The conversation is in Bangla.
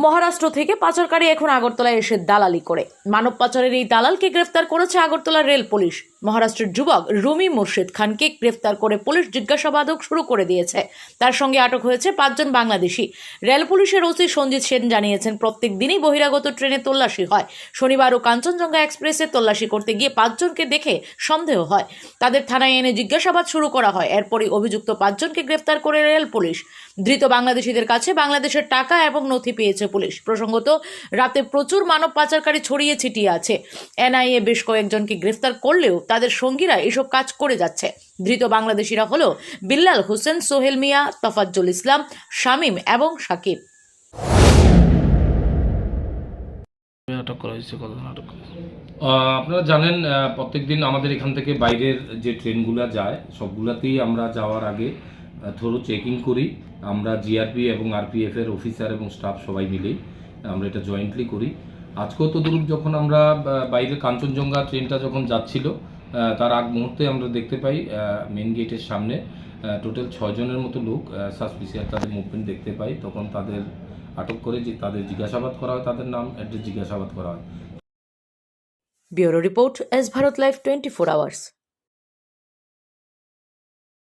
মহারাষ্ট্র থেকে পাচারকারী এখন আগরতলায় এসে দালালি করে। মানব পাচারের এই দালালকে গ্রেফতার করেছে আগরতলা রেল পুলিশ। মহারাষ্ট্রের যুবক রুমি মুর্শিদ খানকে গ্রেফতার করে পুলিশ জিজ্ঞাসাবাদ শুরু করে দিয়েছে। তার সঙ্গে আটক হয়েছে 5 জন বাংলাদেশি। রেল পুলিশের ওসি সঞ্জিত সেন জানিয়েছেন, প্রত্যেক দিনই বহিরাগত ট্রেনে তল্লাশি হয়। শনিবারও কাঞ্চনজঙ্ঘা এক্সপ্রেসে তল্লাশি করতে গিয়ে 5 জনকে দেখে সন্দেহ হয়। তাদের থানায় এনে জিজ্ঞাসাবাদ শুরু করা হয়। এরপরই অভিযুক্ত 5 জনকে গ্রেফতার করে রেল পুলিশ। ধৃত বাংলাদেশিদের কাছে বাংলাদেশের টাকা এবং নথি পেয়েছে পুলিশ। প্রসঙ্গত, রাতে প্রচুর মানব পাচারকারী ছড়িয়ে ছিটিয়ে আছে। এনআইএ বেশ কয়েকজনকে গ্রেফতার করলেও তাদের সঙ্গীরা এসব কাজ করে যাচ্ছে। ধৃত বাংলাদেশিরা হলো বিল্লাল হোসেন, সোহেল মিয়া, তফাজ্জল ইসলাম, শামীম এবং সাকিব। আটক করা হয়েছে, কতজন আটক করা হয়েছে? আপনারা জানেন প্রত্যেকদিন আমাদের এখান থেকে বাইরের যে ট্রেনগুলো যায় সবগুলাতেই আমরা যাওয়ার আগে থরো চেকিং করি। আমরা জিআরপি এবং আরপিএফ এর অফিসার এবং স্টাফ সবাই মিলেই আমরা এটা জয়েন্টলি করি। আজকেও তো ধরুন যখন আমরা বাইরে কাঞ্চনজঙ্ঘা ট্রেনটা যখন যাচ্ছিল তার আগ মুহূর্তে আমরা দেখতে পাই মেন গেটের সামনে টোটাল 6 জনের মতো লোক সাসপিসিয়াস তাদের মুভমেন্ট দেখতে পাই। তখন তাদের আটক করে যে তাদের জিজ্ঞাসাবাদ করা হয়, তাদের নাম অ্যাড্রেস জিজ্ঞাসাবাদ করা হয়। Bureau report, S Bharat live 24 hours.